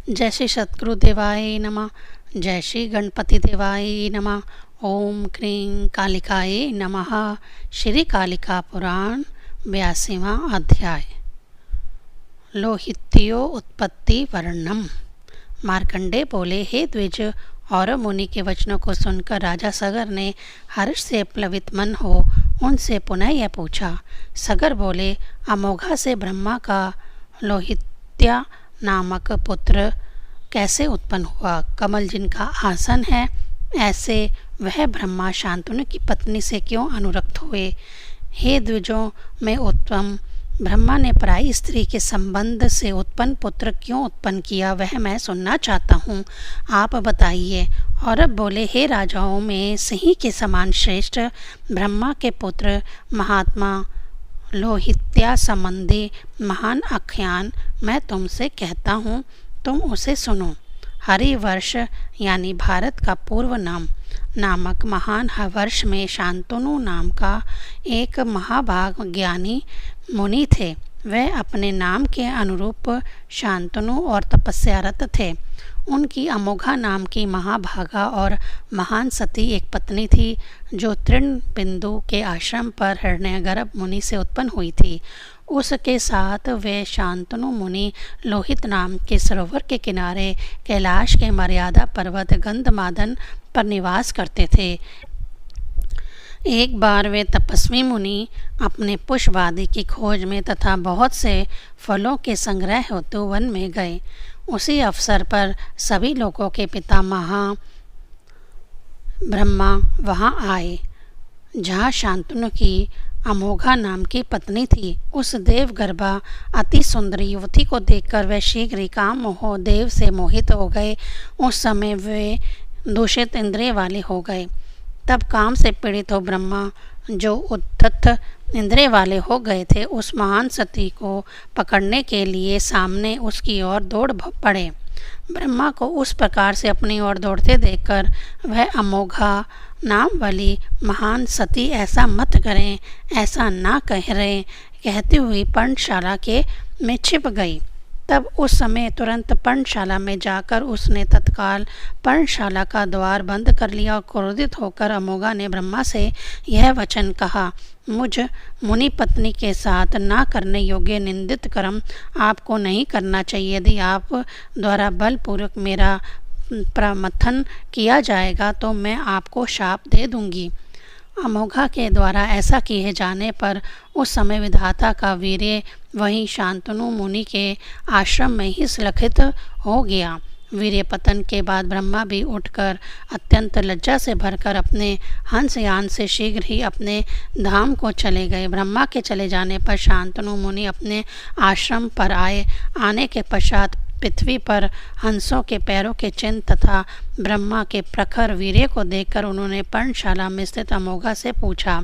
जय श्री सद्गुरु देवाय नमः। जय श्री गणपति देवाय नमः। ओम क्रीं कालिकाय नमः। श्री कालिका पुराण 82वां अध्याय। लोहित्यो उत्पत्ति वर्णम। मार्कंडे बोले, हे द्विज और मुनि के वचनों को सुनकर राजा सगर ने हर्ष से प्लवित मन हो उनसे पुनः यह पूछा। सगर बोले, अमोघा से ब्रह्मा का लोहित्या नामक पुत्र कैसे उत्पन्न हुआ? कमल जिनका आसन है, ऐसे वह ब्रह्मा शांतनु की पत्नी से क्यों अनुरक्त हुए? हे द्विजों में उत्तम, ब्रह्मा ने पराई स्त्री के संबंध से उत्पन्न पुत्र क्यों उत्पन्न किया, वह मैं सुनना चाहता हूँ, आप बताइए। और अब बोले, हे राजाओं में सिंह के समान श्रेष्ठ ब्रह्मा के पुत्र महात्मा लोहित्या संबंधी महान आख्यान मैं तुमसे कहता हूँ, तुम उसे सुनो। हरिवर्ष यानी भारत का पूर्व नामक महान वर्ष में शांतनु नाम का एक महाभाग ज्ञानी मुनि थे। वह अपने नाम के अनुरूप शांतनु और तपस्यारत थे। उनकी अमोघा नाम की महाभागा और महान सती एक पत्नी थी, जो तृण बिंदु के आश्रम पर हिरण्यगर्भ मुनि से उत्पन्न हुई थी। उसके साथ वे शांतनु मुनि लोहित नाम के सरोवर के किनारे कैलाश के मर्यादा पर्वत गंधमादन पर निवास करते थे। एक बार वे तपस्वी मुनि अपने पुष्पवादी की खोज में तथा बहुत से फलों के संग्रह हेतु वन में गए। उसी अवसर पर सभी लोगों के पिता ब्रह्मा वहां आए, जहाँ शांतनु की अमोघा नाम की पत्नी थी। उस देवगर्भा अति सुंदर युवती को देखकर वे शीघ्र ही काम मोह देव से मोहित हो गए। उस समय वे दूषित इंद्रिय वाले हो गए। तब काम से पीड़ित हो ब्रह्मा, जो उद्धत इंद्रिय वाले हो गए थे, उस महान सती को पकड़ने के लिए सामने उसकी ओर दौड़ पड़े। ब्रह्मा को उस प्रकार से अपनी ओर दौड़ते देखकर वह अमोघा नाम वाली महान सती, ऐसा मत करें, ऐसा ना कह रहे, कहती हुई पर्णशाला के में छिप गई। तब उस समय तुरंत पर्णशाला में जाकर उसने तत्काल पर्णशाला का द्वार बंद कर लिया और क्रोधित होकर अमोघा ने ब्रह्मा से यह वचन कहा, मुझ मुनि पत्नी के साथ ना करने योग्य निंदित कर्म आपको नहीं करना चाहिए। यदि आप द्वारा बलपूर्वक मेरा प्रमथन किया जाएगा तो मैं आपको शाप दे दूंगी। अमोघा के द्वारा ऐसा किए जाने पर उस समय विधाता का वीर्य वहीं शांतनु मुनि के आश्रम में ही सुलक्षित हो गया। वीर्य पतन के बाद ब्रह्मा भी उठकर अत्यंत लज्जा से भरकर अपने हंसयान से शीघ्र ही अपने धाम को चले गए। ब्रह्मा के चले जाने पर शांतनु मुनि अपने आश्रम पर आने के पश्चात पृथ्वी पर हंसों के पैरों के चिन्ह तथा ब्रह्मा के प्रखर वीर्य को देखकर उन्होंने पर्णशाला में स्थित अमोघा से पूछा।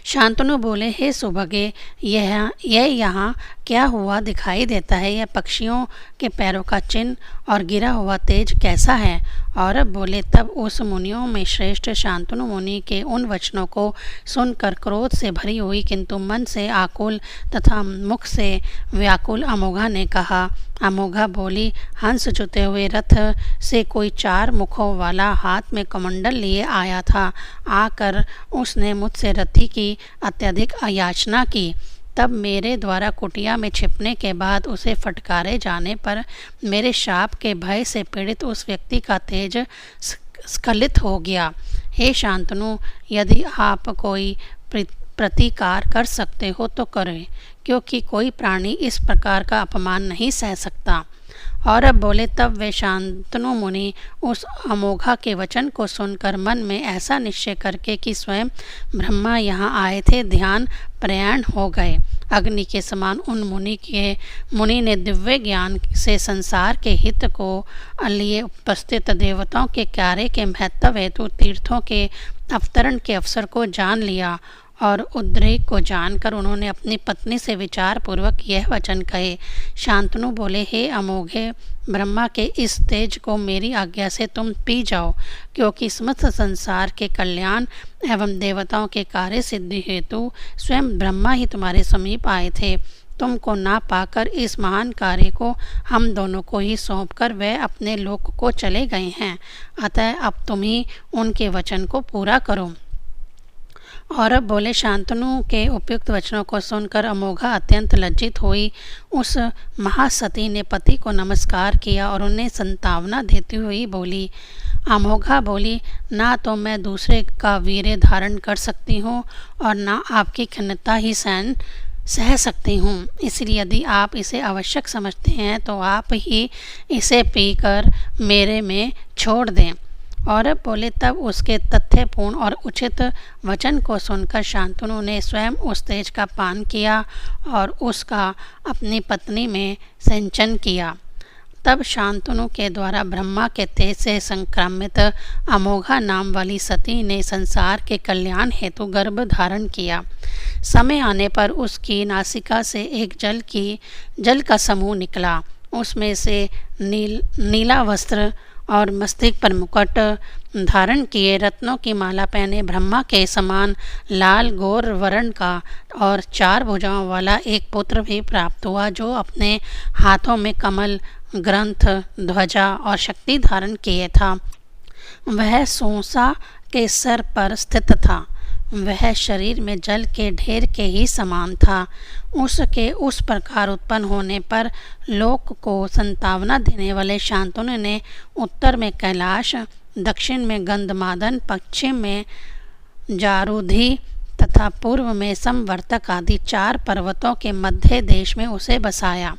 शांतनु बोले, हे सुभगे, यह यहाँ क्या हुआ दिखाई देता है? यह पक्षियों के पैरों का चिन्ह और गिरा हुआ तेज कैसा है? और अब बोले, तब उस मुनियों में श्रेष्ठ शांतनु मुनि के उन वचनों को सुनकर क्रोध से भरी हुई किंतु मन से आकुल तथा मुख से व्याकुल अमोघा ने कहा। अमोघा बोली, हंस जुते हुए रथ से कोई 4 मुखों वाला हाथ में कमंडल लिए आया था। आकर उसने मुझसे रथी की अत्यधिक याचना की। तब मेरे द्वारा कुटिया में छिपने के बाद उसे फटकारे जाने पर मेरे शाप के भय से पीड़ित उस व्यक्ति का तेज स्खलित हो गया। हे शांतनु, यदि आप कोई प्रतिकार कर सकते हो तो करें, क्योंकि कोई प्राणी इस प्रकार का अपमान नहीं सह सकता। और अब बोले, तब वे शांतनु मुनि उस अमोघा के वचन को सुनकर मन में ऐसा निश्चय करके कि स्वयं ब्रह्मा यहाँ आए थे, ध्यान प्रयाण हो गए। अग्नि के समान उन मुनि ने दिव्य ज्ञान से संसार के हित को लिए उपस्थित देवताओं के कार्य के महत्व हेतु तीर्थों के अवतरण के अवसर को जान लिया और उद्रेक को जानकर उन्होंने अपनी पत्नी से विचार पूर्वक यह वचन कहे। शांतनु बोले, हे अमोघे, ब्रह्मा के इस तेज को मेरी आज्ञा से तुम पी जाओ, क्योंकि समस्त संसार के कल्याण एवं देवताओं के कार्य सिद्धि हेतु स्वयं ब्रह्मा ही तुम्हारे समीप आए थे। तुमको ना पाकर इस महान कार्य को हम दोनों को ही सौंपकर वह अपने लोक को चले गए हैं। अतः अब तुम ही उनके वचन को पूरा करो। औरब बोले, शांतनु के उपयुक्त वचनों को सुनकर अमोघा अत्यंत लज्जित हुई। उस महासती ने पति को नमस्कार किया और उन्हें संतावना देती हुई बोली। अमोघा बोली, ना तो मैं दूसरे का वीर्य धारण कर सकती हूँ और ना आपकी खिन्नता ही सह सकती हूँ, इसलिए यदि आप इसे आवश्यक समझते हैं तो आप ही इसे पीकर मेरे में छोड़ दें। औरब बोले, तब उसके तथ्यपूर्ण और उचित वचन को सुनकर शांतनु ने स्वयं उस तेज का पान किया और उसका अपनी पत्नी में सिंचन किया। तब शांतनु के द्वारा ब्रह्मा के तेज से संक्रामित अमोघा नाम वाली सती ने संसार के कल्याण हेतु गर्भ धारण किया। समय आने पर उसकी नासिका से एक जल का समूह निकला। उसमें से नीला वस्त्र और मस्तक पर मुकुट धारण किए, रत्नों की माला पहने, ब्रह्मा के समान लाल गौर वर्ण का और 4 भुजाओं वाला एक पुत्र भी प्राप्त हुआ, जो अपने हाथों में कमल, ग्रंथ, ध्वजा और शक्ति धारण किए था। वह सोसा के सर पर स्थित था। वह शरीर में जल के ढेर के ही समान था। उसके उस प्रकार उत्पन्न होने पर लोक को संतावना देने वाले शांतनु ने उत्तर में कैलाश, दक्षिण में गंधमादन, पश्चिम में जारूधि तथा पूर्व में समवर्तक आदि 4 पर्वतों के मध्य देश में उसे बसाया।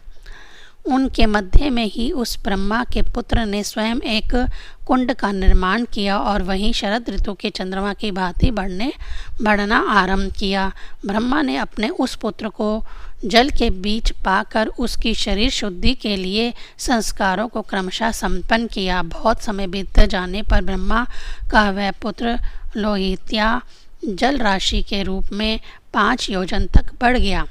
उनके मध्य में ही उस ब्रह्मा के पुत्र ने स्वयं एक कुंड का निर्माण किया और वहीं शरद ऋतु के चंद्रमा की भांति बढ़ना आरंभ किया। ब्रह्मा ने अपने उस पुत्र को जल के बीच पाकर उसकी शरीर शुद्धि के लिए संस्कारों को क्रमशः संपन्न किया। बहुत समय बीत जाने पर ब्रह्मा का वह पुत्र लोहित्या जल राशि के रूप में 5 योजन तक बढ़ गया।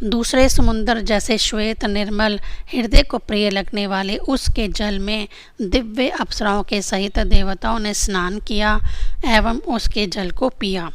दूसरे समुद्र जैसे श्वेत, निर्मल, हृदय को प्रिय लगने वाले उसके जल में दिव्य अप्सराओं के सहित देवताओं ने स्नान किया एवं उसके जल को पिया।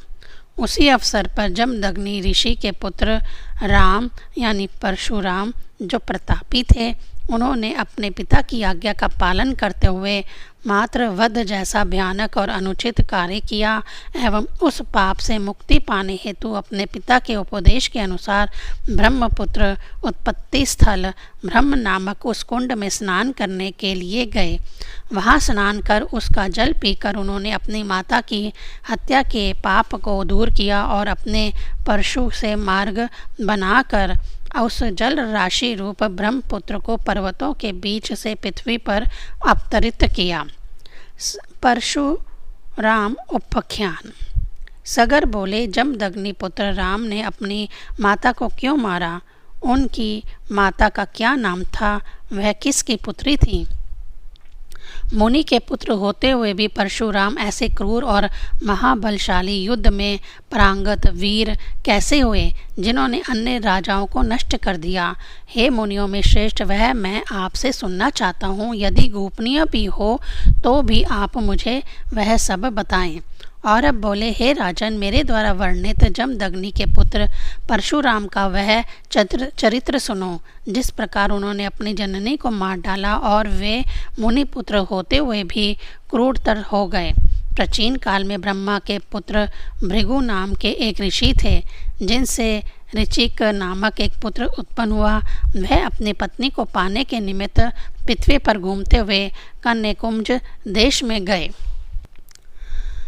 उसी अवसर पर जमदग्नि ऋषि के पुत्र राम यानी परशुराम, जो प्रतापी थे, उन्होंने अपने पिता की आज्ञा का पालन करते हुए मात्र वध जैसा भयानक और अनुचित कार्य किया एवं उस पाप से मुक्ति पाने हेतु अपने पिता के उपदेश के अनुसार ब्रह्मपुत्र उत्पत्ति स्थल ब्रह्म नामक उस कुंड में स्नान करने के लिए गए। वहां स्नान कर उसका जल पीकर उन्होंने अपनी माता की हत्या के पाप को दूर किया और अपने परशु से मार्ग बनाकर उस जल राशि रूप ब्रह्मपुत्र को पर्वतों के बीच से पृथ्वी पर अवतरित किया। परशुराम उपाख्यान। सगर बोले, जमदग्नि पुत्र राम ने अपनी माता को क्यों मारा? उनकी माता का क्या नाम था? वह किसकी पुत्री थी? मुनि के पुत्र होते हुए भी परशुराम ऐसे क्रूर और महाबलशाली युद्ध में पारंगत वीर कैसे हुए, जिन्होंने अन्य राजाओं को नष्ट कर दिया? हे मुनियों में श्रेष्ठ, वह मैं आपसे सुनना चाहता हूँ। यदि गोपनीय भी हो तो भी आप मुझे वह सब बताएं। और अब बोले, हे राजन, मेरे द्वारा वर्णित जमदग्नि के पुत्र परशुराम का वह चरित्र सुनो, जिस प्रकार उन्होंने अपनी जननी को मार डाला और वे मुनिपुत्र होते हुए भी क्रूरतर हो गए। प्राचीन काल में ब्रह्मा के पुत्र भृगु नाम के एक ऋषि थे, जिनसे ऋचिक नामक एक पुत्र उत्पन्न हुआ। वह अपनी पत्नी को पाने के निमित्त पृथ्वी पर घूमते हुए कन्याकुब्ज देश में गए।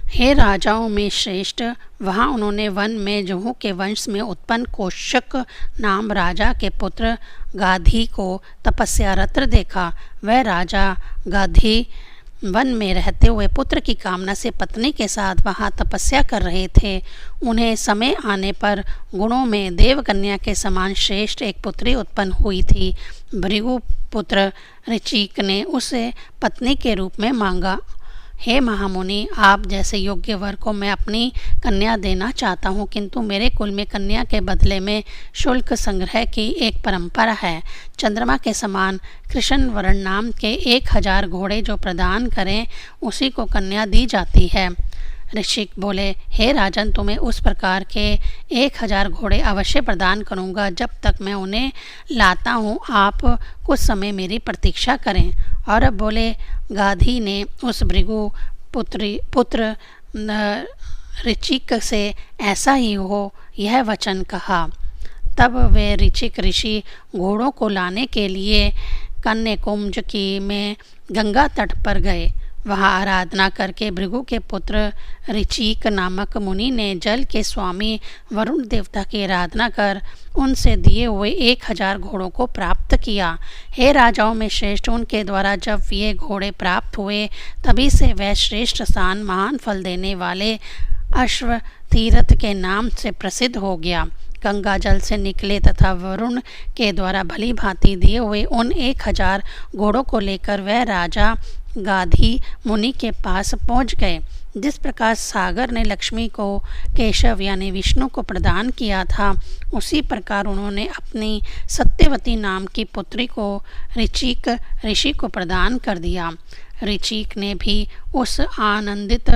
हे राजाओं में श्रेष्ठ, वहाँ उन्होंने वन में जुहू के वंश में उत्पन्न कौशिक नाम राजा के पुत्र गाधी को तपस्यारत देखा। वह राजा गाधी वन में रहते हुए पुत्र की कामना से पत्नी के साथ वहाँ तपस्या कर रहे थे। उन्हें समय आने पर गुणों में देवकन्या के समान श्रेष्ठ एक पुत्री उत्पन्न हुई थी। भृगु पुत्र ऋचिक ने उसे पत्नी के रूप में मांगा। हे महामुनि, आप जैसे योग्य वर को मैं अपनी कन्या देना चाहता हूँ, किंतु मेरे कुल में कन्या के बदले में शुल्क संग्रह की एक परंपरा है। चंद्रमा के समान कृष्ण वर्ण नाम के 1000 घोड़े जो प्रदान करें, उसी को कन्या दी जाती है। ऋषिक बोले, हे राजन, तुम्हें उस प्रकार के 1000 घोड़े अवश्य प्रदान करूँगा। जब तक मैं उन्हें लाता हूँ आप कुछ समय मेरी प्रतीक्षा करें। और अब बोले, गाधी ने उस भृगु पुत्र ऋचिक से ऐसा ही हो यह वचन कहा। तब वे ऋचिक ऋषि घोड़ों को लाने के लिए कन्याकुंज की में गंगा तट पर गए। वहाँ आराधना करके भृगु के पुत्र ऋचिक नामक मुनि ने जल के स्वामी वरुण देवता की आराधना कर उनसे दिए हुए 1000 घोड़ों को प्राप्त किया। हे राजाओं में श्रेष्ठ, उनके द्वारा जब ये घोड़े प्राप्त हुए तभी से वह श्रेष्ठ स्थान महान फल देने वाले अश्व तीर्थ के नाम से प्रसिद्ध हो गया। गंगा जल से निकले तथा वरुण के द्वारा भली भांति दिए हुए उन 1000 घोड़ों को लेकर वह राजा गाधी मुनि के पास पहुंच गए। जिस प्रकार सागर ने लक्ष्मी को केशव यानी विष्णु को प्रदान किया था, उसी प्रकार उन्होंने अपनी सत्यवती नाम की पुत्री को ऋचिक ऋषि को प्रदान कर दिया। ऋचिक ने भी उस आनंदित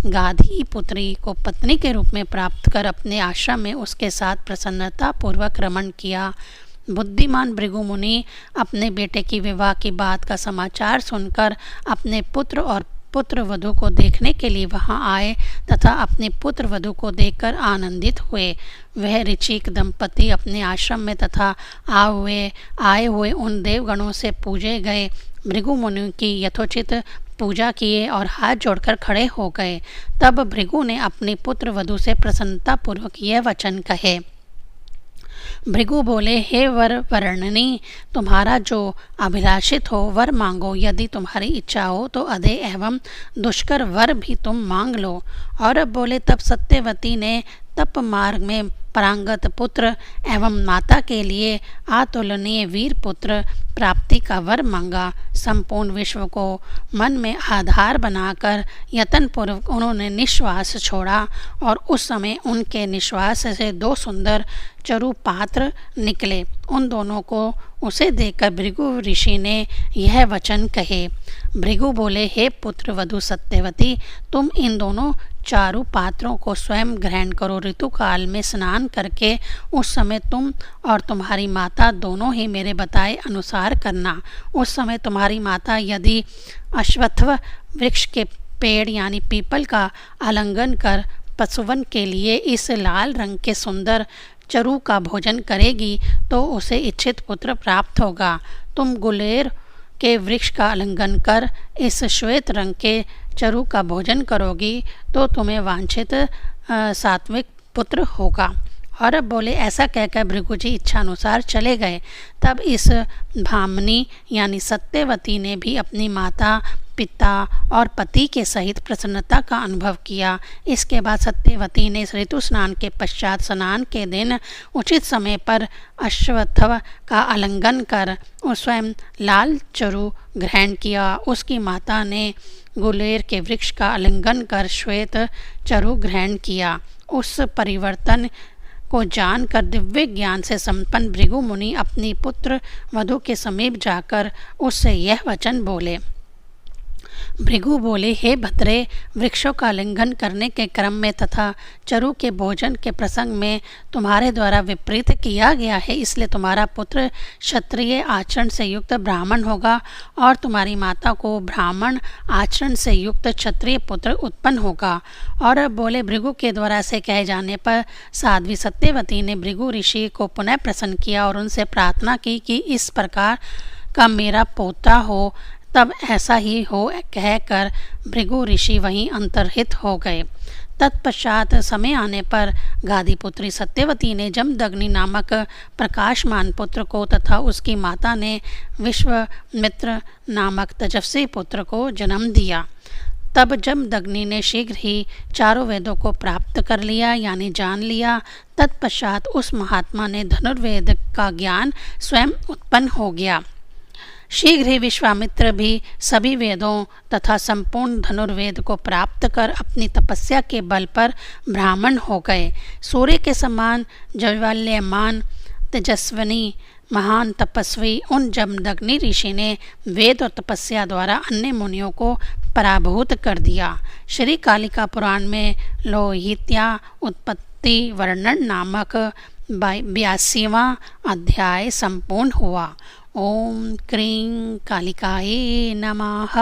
गाधी पुत्री को पत्नी के रूप में प्राप्त कर अपने आश्रम में उसके साथ प्रसन्नता पूर्वक रमण किया। बुद्धिमान भृगु मुनि अपने बेटे की विवाह की बात का समाचार सुनकर अपने पुत्र और पुत्र वधू को देखने के लिए वहां आए तथा अपने पुत्र वधू को देखकर आनंदित हुए। वह ऋचिक दंपति अपने आश्रम में तथा आए हुए उन देवगणों से पूजे गए भृगु मुनि की यथोचित पूजा किए और हाथ जोड़कर खड़े हो गए। तब भृगु ने अपने पुत्र वधू से प्रसन्नता पूर्वक यह वचन कहे। भृगु बोले, हे वर वर्णनी, तुम्हारा जो अभिलाषित हो वर मांगो। यदि तुम्हारी इच्छा हो तो अधे एवं दुष्कर वर भी तुम मांग लो। और अब बोले, तब सत्यवती ने तप मार्ग में परांगत पुत्र एवं माता के लिए अतुलनीय वीर पुत्र प्राप्ति का वर मांगा। संपूर्ण विश्व को मन में आधार बनाकर यत्न पूर्वक उन्होंने निश्वास छोड़ा और उस समय उनके निश्वास से 2 सुंदर चरु पात्र निकले। उन दोनों को उसे देखकर भृगु ऋषि ने यह वचन कहे। भृगु बोले, हे पुत्र वधु सत्यवती, तुम इन दोनों चारु पात्रों को स्वयं ग्रहण करो। ऋतुकाल में स्नान करके उस समय तुम और तुम्हारी माता दोनों ही मेरे बताए अनुसार करना। उस समय तुम्हारी माता यदि अश्वत्थ वृक्ष के पेड़ यानी पीपल का आलिंगन कर पशुवन के लिए इस लाल रंग के सुंदर चरु का भोजन करेगी तो उसे इच्छित पुत्र प्राप्त होगा। तुम गुलेर के वृक्ष का आलिंगन कर इस श्वेत रंग के चरु का भोजन करोगी तो तुम्हें वांछित सात्विक पुत्र होगा। और अब बोले, ऐसा कहकर भृगु जी इच्छानुसार चले गए। तब इस भामिनी यानी सत्यवती ने भी अपनी माता पिता और पति के सहित प्रसन्नता का अनुभव किया। इसके बाद सत्यवती ने ऋतु स्नान के पश्चात स्नान के दिन उचित समय पर अश्वत्थ का आलिंगन कर स्वयं लाल चरु ग्रहण किया। उसकी माता ने गुलेर के वृक्ष का आलिंगन कर श्वेत चरु ग्रहण किया। उस परिवर्तन को जानकर दिव्य ज्ञान से संपन्न भृगु मुनि अपनी पुत्र वधू के समीप जाकर उससे यह वचन बोले। भृगु बोले, हे भद्रे, वृक्षों का आलिंगन करने के क्रम में तथा चरु के भोजन के प्रसंग में तुम्हारे द्वारा विपरीत किया गया है, इसलिए तुम्हारा पुत्र क्षत्रिय आचरण से युक्त ब्राह्मण होगा और तुम्हारी माता को ब्राह्मण आचरण से युक्त क्षत्रिय पुत्र उत्पन्न होगा। और अब बोले, भृगु के द्वारा ऐसे कहे जाने पर साध्वी सत्यवती ने भृगु ऋषि को पुनः प्रसन्न किया और उनसे प्रार्थना की कि इस प्रकार का मेरा पोता हो। तब ऐसा ही हो कहकर भृगु ऋषि वहीं अंतर्हित हो गए। तत्पश्चात समय आने पर गाधी पुत्री सत्यवती ने जमदग्नि नामक प्रकाशमान पुत्र को तथा उसकी माता ने विश्वामित्र नामक तेजस्वी पुत्र को जन्म दिया। तब जमदग्नि ने शीघ्र ही चारों वेदों को प्राप्त कर लिया यानी जान लिया। तत्पश्चात उस महात्मा ने धनुर्वेद का ज्ञान स्वयं उत्पन्न हो गया। शीघ्र ही विश्वामित्र भी सभी वेदों तथा संपूर्ण धनुर्वेद को प्राप्त कर अपनी तपस्या के बल पर ब्राह्मण हो गए। सूर्य के समान ज्वलयमान तेजस्विनी महान तपस्वी उन जमदग्नि ऋषि ने वेद और तपस्या द्वारा अन्य मुनियों को पराभूत कर दिया। श्री कालिका पुराण में लोहित्या उत्पत्ति वर्णन नामक 82वां अध्याय संपूर्ण हुआ। ओम क्रीं कालिकाये नमः।